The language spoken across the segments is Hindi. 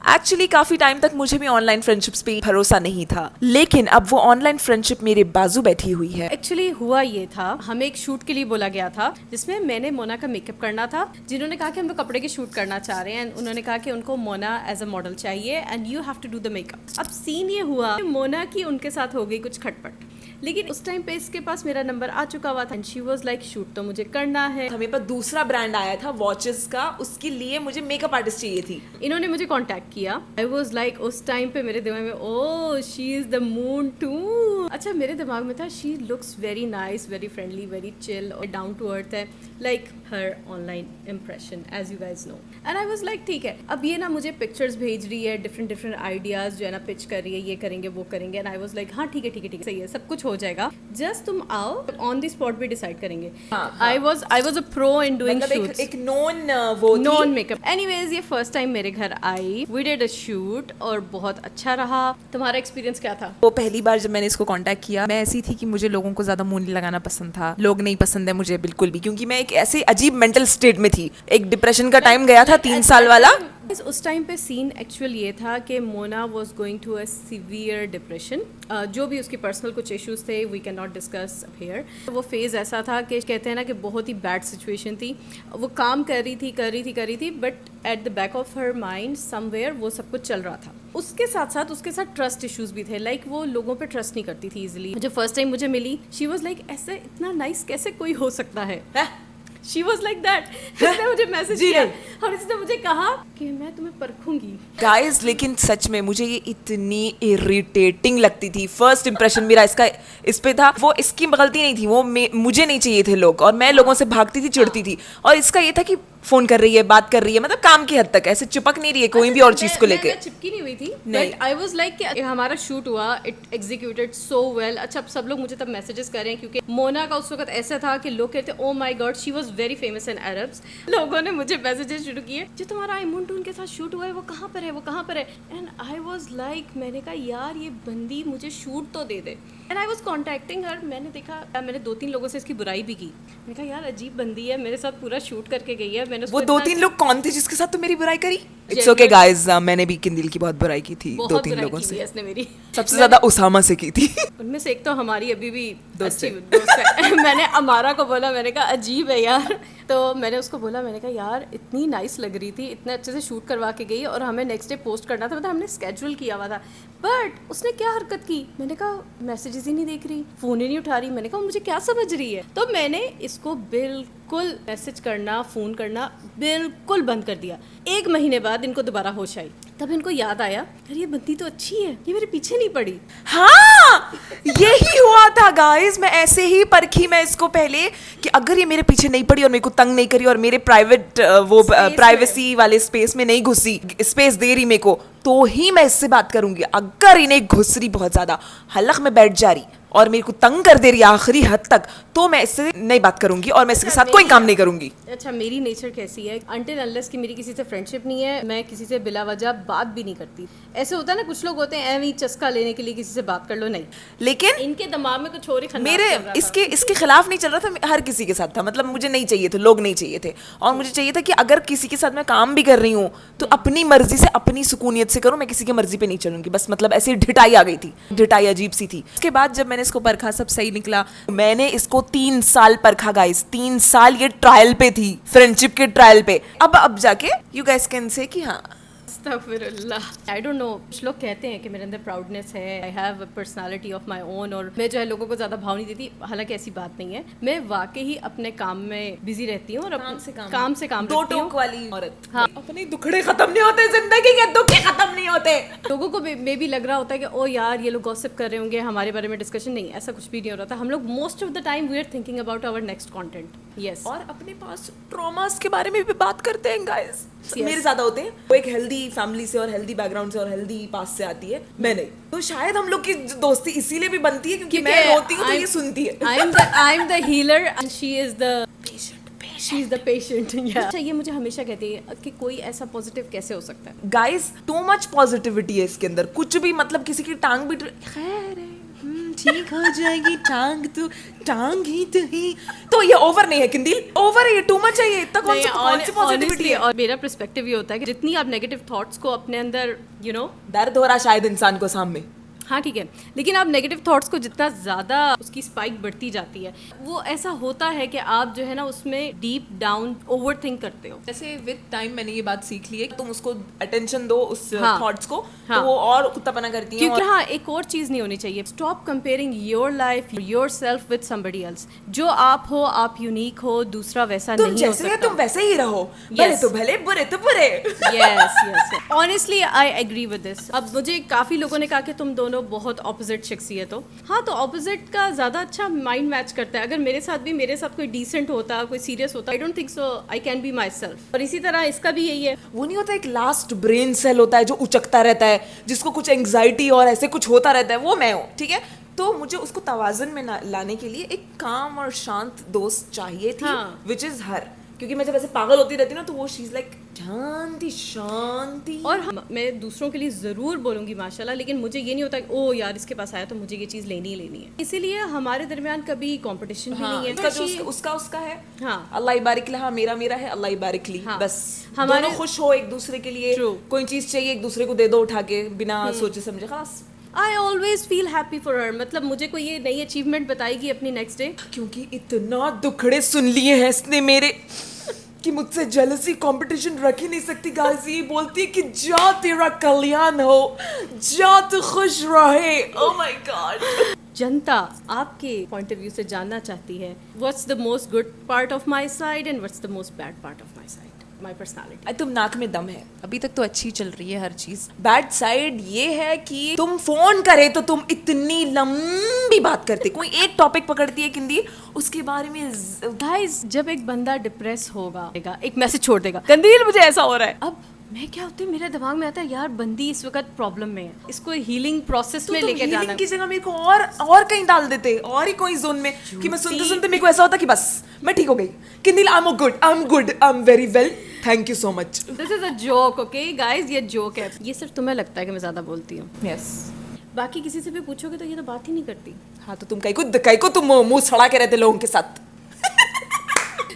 एक्चुअली काफी टाइम तक मुझे भी ऑनलाइन फ्रेंडशिप्स पे भरोसा नहीं था, लेकिन अब वो ऑनलाइन फ्रेंडशिप मेरे बाजू बैठी हुई है। एक्चुअली हुआ ये था, हमें एक शूट के लिए बोला गया था जिसमें मैंने मोना का मेकअप करना था। जिन्होंने कहा कि हम लोग कपड़े की शूट करना चाह रहे हैं एंड उन्होंने कहा कि उनको मोना एज अ मॉडल चाहिए and you have to do the makeup. अब सीन ये हुआ मोना की उनके साथ हो गई कुछ खटपट, लेकिन उस टाइम पे इसके पास मेरा नंबर आ चुका हुआ था and she was like shoot तो मुझे करना है। हमें पर दूसरा ब्रांड आया था वॉचेस का, उसके लिए मुझे मेकअप आर्टिस्ट चाहिए थी। इन्होंने मुझे कांटेक्ट किया। आई वाज लाइक उस टाइम पे मेरे दिमाग में oh she is the moon too. अच्छा मेरे दिमाग में था she looks very nice, very friendly, very chill और डाउन टू अर्थ है, like her online impression as you guys know. And I was like ठीक है, अब ये ना मुझे पिक्चर्स भेज रही है, डिफरेंट डिफरेंट आइडियाज जो है ना पिच कर रही है, ये करेंगे वो करेंगे। एंड आई वाज लाइक हाँ ठीक है ठीक है ठीक है, सही है, सब कुछ हो जाएगा, जस्ट तुम आओ, ऑन द स्पॉट भी डिसाइड करेंगे। I was a pro in doing shoots, एक नॉन वो नॉन मेकअप। एनीवेज ये फर्स्ट टाइम मेरे घर आई, वी डिड अ शूट और बहुत अच्छा रहा। तुम्हारा एक्सपीरियंस क्या था? वो पहली बार जब मैंने इसको कांटेक्ट किया, मैं ऐसी थी कि मुझे लोगों को ज्यादा मुंह नहीं लगाना पसंद था। लोग नहीं पसंद है मुझे बिल्कुल भी, क्योंकि मैं एक ऐसे अजीब मेंटल स्टेट में थी। एक डिप्रेशन का टाइम गया था 3 साल वाला। उस टाइम पे सीन एक्चुअल ये था कि Mona was going to a severe depression. जो भी उसकी पर्सनल कुछ इश्यूज थे we can not discuss here. वो फेज़ ऐसा था कि कहते हैं ना कि बहुत ही बैड सिचुएशन थी। वो काम कर रही थी but at the back of her mind somewhere वो सब कुछ चल रहा था। उसके साथ ट्रस्ट इश्यूज भी थे, लाइक वो लोगों पे ट्रस्ट नहीं करती थी इजीली। जब फर्स्ट टाइम मुझे मिली शी वाज लाइक ऐसे इतना नाइस कैसे कोई हो सकता है? She was like that. इसने मुझे मैसेज किया और इसने मुझे कहा कि मैं तुम्हें परखूंगी। गाइस लेकिन सच में मुझे ये इतनी इरिटेटिंग लगती थी। फर्स्ट इंप्रेशन मेरा इस पे था। वो इसकी गलती नहीं थी, वो मुझे नहीं चाहिए थे लोग, और मैं लोगों से भागती थी, चिढ़ती थी। और इसका ये था कि फोन कर रही है, बात कर रही है, मतलब काम की हद तक, ऐसे चिपक नहीं रही है कोई भी और चीज को लेके। मैं चिपकी नहीं हुई थी, बट आई वाज लाइक कि हमारा शूट हुआ, इट एग्जीक्यूटेड सो वेल। अच्छा सब लोग मुझे तब मैसेजेस कर रहे हैं क्योंकि मोना का उस वक्त ऐसा था कि लोग कहते oh my God she was very famous in Arabs. लोगों ने मुझे मैसेजेस शुरू किए, जो तुम्हारा आईमून टून के साथ शूट हुआ है वो कहाँ पर है, वो कहाँ पर है? एंड आई वाज लाइक, मैंने कहा यार ये बंदी मुझे शूट तो दे दे। एंड आई वाज कॉन्टैक्टिंग हर। मैंने देखा, मैंने 2-3 लोगों से इसकी बुराई भी की। मैंने कहा यार अजीब बंदी है, मेरे साथ पूरा शूट करके गई है। मैंने वो 2-3 लोग कौन थे जिसके साथ तो मेरी बुराई करी? इट्स ओके गाइस, मैंने भी किंदिल की बहुत बुराई की थी 2-3 लोगों से। इसने मेरी सबसे ज्यादा उसामा से की थी। उनमें से एक तो हमारी अभी भी दोस्त है। मैंने अमारा को बोला, मैंने कहा अजीब है यार। तो मैंने उसको बोला, मैंने कहा यार इतनी नाइस लग रही थी, इतने अच्छे से शूट करवा के गई और हमें नेक्स्ट डे पोस्ट करना था, मतलब हमने स्केड्यूल किया हुआ था, बट उसने क्या हरकत की? मैंने कहा मैसेजेस ही नहीं देख रही, फोन ही नहीं उठा रही। मैंने कहा मुझे क्या समझ रही है? तो मैंने इसको बिल्कुल मैसेज करना, फोन करना बिल्कुल बंद कर दिया। 1 महीने बाद इनको दोबारा होश आई, तब इनको याद आया यार ये बंदी तो अच्छी है, ये मेरे पीछे नहीं पड़ी। हाँ यही हुआ था गाइस, मैं ऐसे ही परखी मैं इसको पहले कि अगर ये मेरे पीछे नहीं पड़ी और मेरे को तंग नहीं करी और मेरे प्राइवेट वो प्राइवेसी वाले स्पेस में नहीं घुसी, स्पेस दे रही मेरे को, तो ही मैं इससे बात करूंगी। अगर इन्हें घुस रही बहुत ज्यादा, हलक में बैठ जा रही और मेरे को तंग कर दे रही आखिरी हद तक, तो मैं इससे नहीं बात करूंगी और मैं इसके साथ कोई काम नहीं करूंगी। अच्छा मेरी नेचर कैसी है, अनटिल अनलेस कि मेरी किसी से फ्रेंडशिप नहीं है, मैं किसी से बिला वजह बात भी नहीं करती। ऐसे होता है ना कुछ लोग होते हैं ऐਵੇਂ चस्का लेने के लिए किसी से बात कर लो, नहीं। लेकिन इनके दिमाग में कुछ और ही मेरे इसके खिलाफ नहीं चल रहा था, हर किसी के साथ था। मतलब मुझे नहीं चाहिए थे, लोग नहीं चाहिए थे, और मुझे चाहिए था कि अगर किसी के साथ मैं काम भी कर रही हूँ तो अपनी मर्जी से, अपनी सुकूनियत से करूँ, मैं किसी की मर्जी पे नहीं चलूंगी। बस मतलब ऐसी ढिठाई आ गई थी, ढिठाई अजीब सी थी। उसके बाद जब मैंने इसको परखा, सब सही निकला। मैंने इसको 3 साल परखा गाइस, 3 साल ये ट्रायल पे थी, फ्रेंडशिप के ट्रायल पे। अब जाके यू गाइस कैन से कि हाँ अस्तगफिरुल्लाह। आई डोंट नो, कुछ लोग कहते हैं कि मेरे अंदर प्राउडनेस है, I have a personality of my own, और मैं जो है लोगों को ज़्यादा भाव नहीं देती। हालांकि ऐसी बात नहीं है, मैं वाकई ही अपने काम में बिजी रहती हूँ और काम से काम दो टोक वाली औरत। हाँ, अपने दुखड़े खत्म नहीं होते, जिंदगी के दुख खत्म नहीं होते। लोगों को मे भी लग रहा होता है कि ओ यार ये लोग गॉसिप कर रहे होंगे हमारे बारे में, डिस्कशन। नहीं, ऐसा कुछ भी नहीं हो रहा था। हम लोग most of the time we are thinking about our next content. Yes, और अपने पास ट्रॉमास के बारे में भी बात करते हैं गाइस। मेरे ज्यादा होते हैं, वो एक हेल्दी फैमिली से और हेल्दी बैकग्राउंड से और हेल्दी पास से आती है, मैं नहीं। तो शायद हम लोग की दोस्ती इसीलिए भी बनती है क्योंकि मैं रोती हूँ तो ये सुनती है। I am the healer and she is the patient. अच्छा ये मुझे हमेशा कहती है कि कोई ऐसा पॉजिटिव कैसे हो सकता है? गाइस टू मच पॉजिटिविटी है इसके अंदर, कुछ भी मतलब किसी की टांग भी खैर है, ठीक हो जाएगी टांग ही तो ही। तो ये ओवर नहीं है किंदिल, ओवर है ये, टू मच है ये, इतना कौन सी पॉजिटिविटी है। और मेरा पर्सपेक्टिव ये होता है कि जितनी आप नेगेटिव थॉट्स को अपने अंदर दर्द हो रहा शायद इंसान को सामने। हाँ ठीक है, लेकिन आप नेगेटिव थॉट्स को जितना ज़्यादा उसकी स्पाइक बढ़ती जाती है, वो ऐसा होता है कि आप जो है ना उसमें डीप डाउन ओवर थिंक करते हो। जैसे विद टाइम मैंने ये बात सीख ली है कि तुम उसको अटेंशन दो उस हाँ, थॉट्स को, हाँ, तो वो और कुत्तापना करती है। क्योंकि हाँ एक और चीज़ नहीं होनी चाहिए, stop comparing your life your self with somebody else. जो आप हो, आप यूनिक हो, दूसरा वैसा तुम नहीं हो जैसे सकता। है तुम वैसे ही रहो, भले तो भले बुरे तो बुरे। Yes honestly I agree with this. अब मुझे काफ़ी लोगों ने कहा कि तुम दोनों बहुत ऑपोजिट शख्सियत हो। हाँ तो ऑपोजिट का ज़्यादा अच्छा माइंड मैच करता है। अगर मेरे साथ कोई डिसेंट होता, कोई सीरियस होता, I don't think so I can be my self. और इसी तरह इसका भी यही है। वो नहीं होता एक लास्ट ब्रेन सेल होता है जो उचकता रहता है, जिसको कुछ एंग्जाइटी और ऐसे कुछ होता रहता है, वो मैं हूँ, ठीक है। तो मुझे उसको तवाज़ुन में लाने के लिए एक काम और शांत दोस्त चाहिए थी, हाँ। Which is her. क्योंकि मैं जब ऐसे पागल होती रहती ना, तो वो शी इज़ लाइक शांति। और मैं दूसरों के लिए ज़रूर बोलूँगी माशाल्लाह, लेकिन मुझे ये नहीं होता कि ओ यार इसके पास आया तो मुझे ये चीज़ लेनी ही लेनी है। इसीलिए हमारे दरमियान कभी कंपटीशन भी नहीं है। इसका जो उसका है, हाँ। अल्लाह इबारिक ला, मेरा है, अल्लाह इबारिक ली। हाँ। बस हमारे दोनों खुश हो एक दूसरे के लिए। True। कोई चीज़ चाहिए एक दूसरे को दे दो उठा के, बिना सोचे समझे, खास। I always feel happy for her. मतलब मुझे कोई ये नई अचीवमेंट बताएगी अपनी नेक्स्ट डे, क्योंकि इतना दुखड़े सुन लिए हैं इसने मेरे कि मुझसे जेलसी कंपटीशन रख ही नहीं सकती। गाइस ये बोलती है कि जा तेरा कल्याण हो, जा तू खुश रहे। Oh my God. जनता आपके पॉइंट ऑफ व्यू से जानना चाहती है what's the most good part of my side and what's the most bad part of my side, my personality. तुम नाक में दम है, अभी तक तो अच्छी चल रही है हर चीज। बैड साइड ये है कि तुम फोन करे तो तुम इतनी लंबी बात करते, कोई एक टॉपिक पकड़ती है किंदी, उसके बारे में गाइस जब एक बंदा डिप्रेस होगा, एक मैसेज छोड़ देगा, कंदील मुझे ऐसा हो रहा है। अब मैं क्या होती है, मेरे दिमाग में आता है यार बंदी इस वक्त प्रॉब्लम में है, इसको हीलिंग प्रोसेस में लेके जाना। की जगह मेरे को और कहीं डाल देते, और ही कोई जोन में, कि मैं सुनते सुनते मेरे को ऐसा होता कि बस मैं ठीक हो गई। Kindil I am very well, thank you so much. This is a joke, okay guys, ये जोक है। ये सिर्फ तुम्हें लगता है कि मैं ज्यादा बोलती हूँ। यस। बाकी किसी से भी पूछोगे तो ये तो बात ही नहीं करती। हाँ तो तुम कई को तुम मुंह सड़ा के रहते लोगों के साथ।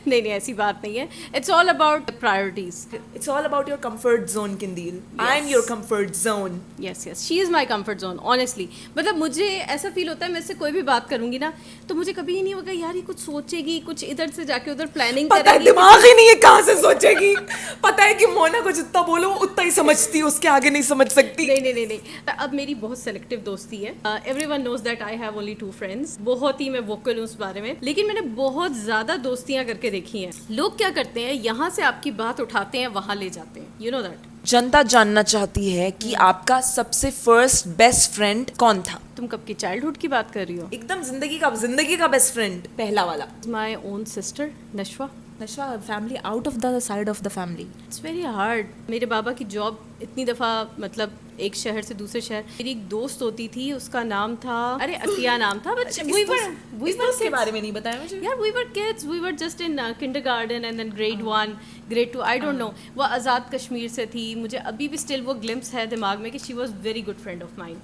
नहीं ऐसी बात नहीं है। It's all about priorities. It's all about your comfort zone Kindil. I am your comfort zone. Yes she is my comfort zone honestly. मतलब मुझे ऐसा फील होता है मैं इससे कोई भी बात करूंगी ना, तो मुझे कभी ही नहीं होगा यार ये कुछ सोचेगी, कुछ इधर से जाके उधर प्लानिंग पता है, दिमाग ही नहीं है, कहाँ से सोचेगी। पता है कि मोना को जितना बोलो वो उतना ही समझती है, उसके आगे नहीं समझ सकती। नहीं। अब मेरी बहुत सेलेक्टिव दोस्ती है। Everyone knows that I have only 2 friends. बहुत ही मैं वोकल हूँ उस बारे में, लेकिन मैंने बहुत ज़्यादा दोस्तियाँ करके देखी हैं। लोग क्या करते हैं, यहाँ से आपकी बात उठाते हैं, वहाँ ले जाते हैं, यू नो दैट। जनता जानना चाहती है कि आपका सबसे फर्स्ट बेस्ट फ्रेंड कौन था। तुम कब की चाइल्डहुड की बात कर रही हो? एकदम जिंदगी का बेस्ट फ्रेंड, पहला वाला। My own sister Nashwa. Family out of the side of the family. It's very hard. मेरे बाबा की जॉब इतनी दफ़ा, मतलब एक शहर से दूसरे शहर। मेरी एक दोस्त होती थी, उसका नाम था, अरे अतिया नाम था, बट इसके बारे में नहीं बताया मुझे यार। We were kids, we were just in kindergarten and then grade 1 grade 2 I don't know. वो आज़ाद कश्मीर से थी। मुझे अभी भी स्टिल वो ग्लिम्स है दिमाग में कि she was very good friend of mine.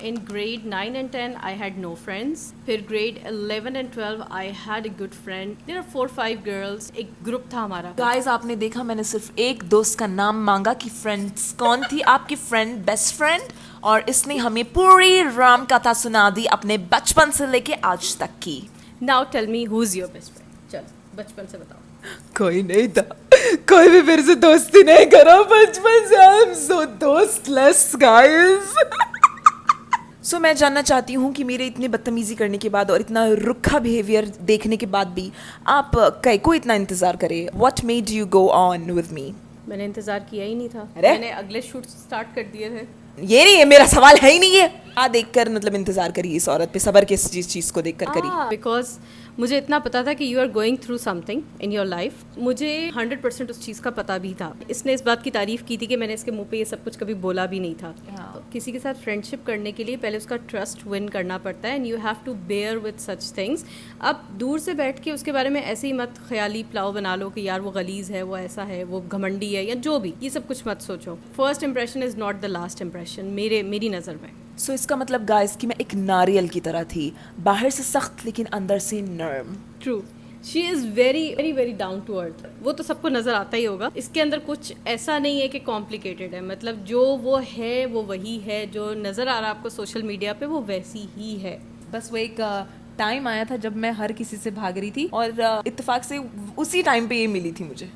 In grade 9 and 10 I had no friends. फिर grade 11 and 12 I had a good friend. There are 4-5 girls. एक ग्रुप था हमारा। गाइस आपने देखा, मैंने सिर्फ एक दोस्त का नाम मांगा कि फ्रेंड्स कौन थी आपकी फ्रेंड, बेस्ट फ्रेंड, और इसने हमें पूरी राम कथा सुना दी अपने बचपन से लेके आज तक की। Now tell me who's your best friend? चलो बचपन से बताओ। कोई नहीं था, कोई भी मेरे से दोस्ती नहीं करा बचपन से। I am so दोस्टलेस guys. सो मैं जानना चाहती हूँ कि मेरे इतने बदतमीजी करने के बाद और इतना रुखा बिहेवियर देखने के बाद भी आप कई को इतना इंतजार करे। What made you go on with me? मैंने इंतजार किया ही नहीं था। अरे? मैंने अगले शूट स्टार्ट कर दिए थे। ये नहीं है, मेरा सवाल है ही नहीं है। देखकर मतलब इंतजार करिए इस औरत पे, सब्र के इस चीज को देखकर करिए। बिकॉज मुझे इतना पता था कि you are going through something in your life. मुझे 100% उस चीज़ का पता भी था। इसने इस बात की तारीफ की थी कि मैंने इसके मुंह पे ये सब कुछ कभी बोला भी नहीं था। तो किसी के साथ फ्रेंडशिप करने के लिए पहले उसका ट्रस्ट विन करना पड़ता है, and you have to bear with such things. अब दूर से बैठ के उसके बारे में ऐसे ही मत ख्याली पुलाव बना लो कि यार वो गलीज़ है, वो ऐसा है, वो घमंडी है, या जो भी, ये सब कुछ मत सोचो। First impression is not the last impression मेरी नज़र में। सो इसका मतलब गाइस कि मैं एक नारियल की तरह थी, बाहर से सख्त लेकिन अंदर से नर्म। True, she is very very very down to earth. वो तो सबको नज़र आता ही होगा, इसके अंदर कुछ ऐसा नहीं है कि कॉम्प्लिकेटेड है। मतलब जो वो है वो वही है, जो नज़र आ रहा है आपको सोशल मीडिया पे वो वैसी ही है। बस वो एक टाइम आया था जब मैं हर किसी से भाग रही थी और इत्तेफाक से उसी टाइम पे ये मिली थी मुझे।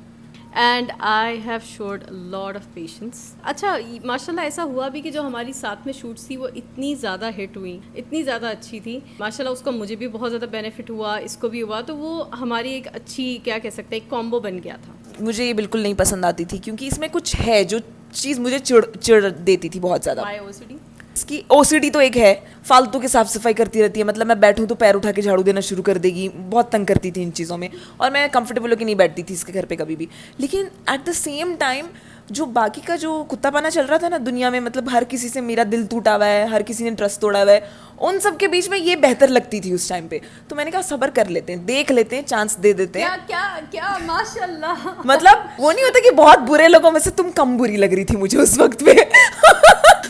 And I have showed lot of patience. अच्छा, माशाल्लाह ऐसा हुआ भी कि जो हमारी साथ में शूट्स थी वो इतनी ज़्यादा हिट हुई, इतनी ज़्यादा अच्छी थी माशाल्लाह। उसका मुझे भी बहुत ज़्यादा बेनिफिट हुआ, इसको भी हुआ, तो वो हमारी एक अच्छी, क्या कह सकते हैं, एक कॉम्बो बन गया था। मुझे ये बिल्कुल नहीं पसंद आती थी क्योंकि इसमें कुछ है जो चीज़ मुझे चिढ़ देती थी बहुत ज़्यादा। माय ओसीडी, इसकी ओसीडी तो एक है, फालतू की साफ सफाई करती रहती है। मतलब मैं बैठूं तो पैर उठा के झाड़ू देना शुरू कर देगी, बहुत तंग करती थी इन चीज़ों में, और मैं कंफर्टेबल होकर नहीं बैठती थी इसके घर पे कभी भी। लेकिन एट द सेम टाइम जो बाकी का जो कुत्तापाना चल रहा था ना दुनिया में, मतलब हर किसी से मेरा दिल टूटा हुआ है, हर किसी ने ट्रस्ट तोड़ा हुआ है, उन सब के बीच में ये बेहतर लगती थी उस टाइम पे। तो मैंने कहा सब्र कर लेते हैं, देख लेते हैं, चांस दे देते हैं। क्या क्या क्या माशाल्लाह। मतलब वो नहीं होता कि बहुत बुरे लोगों में से तुम कम बुरी लग रही थी मुझे उस वक्त पे।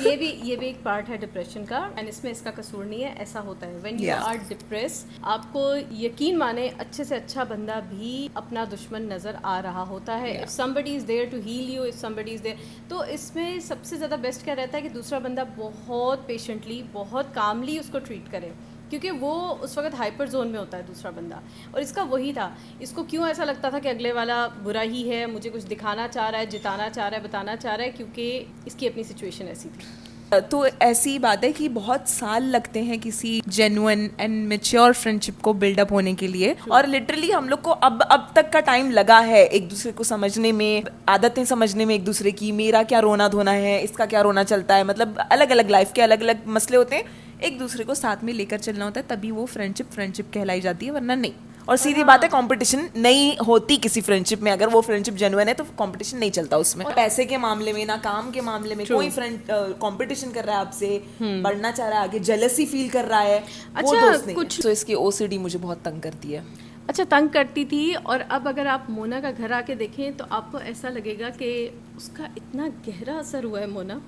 ये भी एक पार्ट है डिप्रेशन का, एंड इसमें इसका कसूर नहीं है, ऐसा होता है व्हेन यू आर डिप्रेस। आपको यकीन माने अच्छे से अच्छा बंदा भी अपना दुश्मन नजर आ रहा होता है। If somebody is there to heal you, if somebody is there, तो इसमें सबसे ज़्यादा बेस्ट क्या रहता है कि दूसरा बंदा बहुत पेशेंटली, बहुत कामली उसको ट्रीट करे, क्योंकि वो उस वक्त हाइपर जोन में होता है दूसरा बंदा। और इसका वही था, इसको क्यों ऐसा लगता था कि अगले वाला बुरा ही है, मुझे कुछ दिखाना चाह रहा है, जिताना चाह रहा है, बताना चाह रहा है, क्योंकि इसकी अपनी सिचुएशन ऐसी थी। तो ऐसी बात है कि बहुत साल लगते हैं किसी जेन्युइन एंड मेच्योर फ्रेंडशिप को बिल्डअप होने के लिए, और लिटरली हम लोग को अब तक का टाइम लगा है एक दूसरे को समझने में, आदतें समझने में एक दूसरे की। मेरा क्या रोना धोना है, इसका क्या रोना चलता है, मतलब अलग अलग लाइफ के अलग अलग मसले होते हैं, एक दूसरे को साथ में लेकर चलना होता है, तभी वो फ्रेंडशिप कहलाई जाती है, वरना नहीं। और सीधी बात है, कंपटीशन नहीं होती किसी फ्रेंडशिप में। अगर वो फ्रेंडशिप जेन्युइन है तो कंपटीशन नहीं चलता उसमें। पैसे के मामले में ना काम के मामले में कोई फ्रेंड कंपटीशन कर रहा है आपसे, बढ़ना चाह रहा है आगे, जेलसी फील कर रहा है, वो दोस्त नहीं है। तो इसकी ओसीडी मुझे बहुत तंग करती है। अच्छा, तंग करती थी। और अब अगर आप मोना का घर आके देखें तो आपको ऐसा लगेगा कि उसका इतना गहरा असर हुआ है मोना।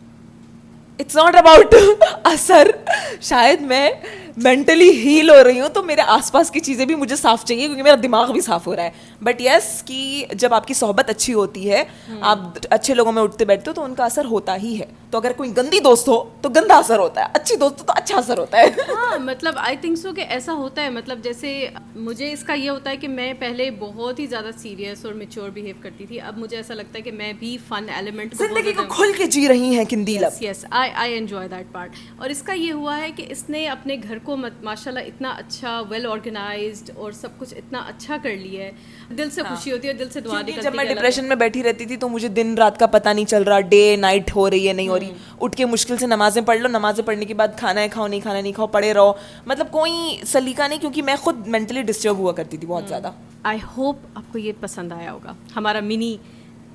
इट्स नॉट अबाउट असर, शायद मैं मेंटली हील हो रही हूँ तो मेरे आसपास की चीज़ें भी मुझे साफ चाहिए, क्योंकि मेरा दिमाग भी साफ हो रहा है। बट यस कि जब आपकी सोहबत अच्छी होती है, आप अच्छे लोगों में उठते बैठते हो, तो उनका असर होता ही है। तो अगर कोई गंदी दोस्त हो तो गंदा असर होता है, अच्छी दोस्त हो तो अच्छा असर होता है। हाँ, मतलब आई थिंक सो कि ऐसा होता है। मतलब जैसे मुझे इसका ये होता है कि मैं पहले बहुत ही ज़्यादा सीरियस और मेच्योर बिहेव करती थी, अब मुझे ऐसा लगता है कि मैं भी फन एलिमेंट जिंदगी को खुल के जी रही हैं Kindil. Yes, I enjoy that part. और इसका ये हुआ है कि इसने अपने घर को माशाल्लाह इतना अच्छा, वेल ऑर्गेनाइज्ड और सब कुछ इतना अच्छा कर लिया है, दिल से खुशी होती है, दिल से दुआ निकलती है। जब मैं डिप्रेशन में बैठी रहती थी तो मुझे दिन रात का पता नहीं चल रहा, डे नाइट हो रही है नहीं हो रही, उठ के मुश्किल से नमाजें पढ़ लो, नमाजें पढ़ने के बाद खाना है खाओ, नहीं खाना नहीं खाओ, पड़े रहो, मतलब कोई सलीका नहीं, क्योंकि मैं खुद मेंटली डिस्टर्ब हुआ करती थी बहुत ज़्यादा। आई होप आपको ये पसंद आया होगा, हमारा मिनी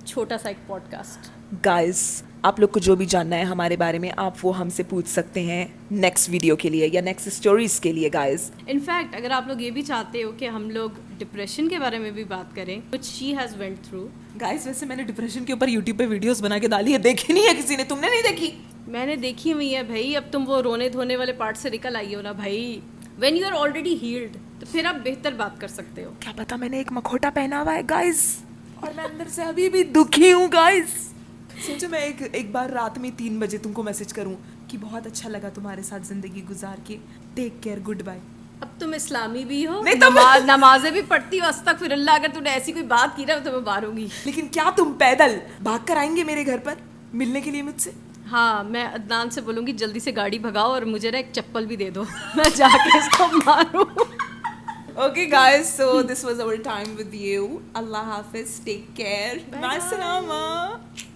छोटा सा एक पॉडकास्ट। गाइस, आप लोग को जो भी जानना है हमारे बारे में, आप वो हमसे पूछ सकते हैं नेक्स्ट वीडियो के लिए या नेक्स्ट स्टोरीज के लिए। गाइस, इनफैक्ट अगर आप लोग ये भी चाहते हो कि हम लोग डिप्रेशन के बारे में भी बात करें, which she has went through. Guys, वैसे मैंने डिप्रेशन के ऊपर यूट्यूब पे वीडियोस बना के डाली है, देखी नहीं है किसी ने? तुमने नहीं देखी? मैंने देखी हुई है भाई। अब तुम वो रोने धोने वाले पार्ट से निकल आई हो ना भाई। When you are already healed तो फिर आप बेहतर बात कर सकते हो। क्या पता, मैंने एक मखोटा पहना हुआ है गाइस, और मैं अंदर से अभी भी दुखी हूँ गाइस। सोचो मैं एक बार रात में 3 बजे तुमको मैसेज करूं कि बहुत अच्छा लगा तुम्हारे साथ जिंदगी गुजार के, टेक केयर, गुड बाय। अब तुम इस्लामी भी हो, नहीं तो नमाजें भी पढ़ती हो, अस्तगफिरुल्लाह। अगर तूने ऐसी कोई बात की ना तो मैं मारूंगी। लेकिन क्या तुम पैदल भाग कर आएंगे मेरे घर पर मिलने के लिए मुझसे? हाँ, मैं अदनान से बोलूँगी जल्दी से गाड़ी भगाओ और मुझे ना एक चप्पल भी दे दो, मैं जाके इसको मारूं। Okay guys, so this was our time with you. Allah Hafiz, take care. Bye.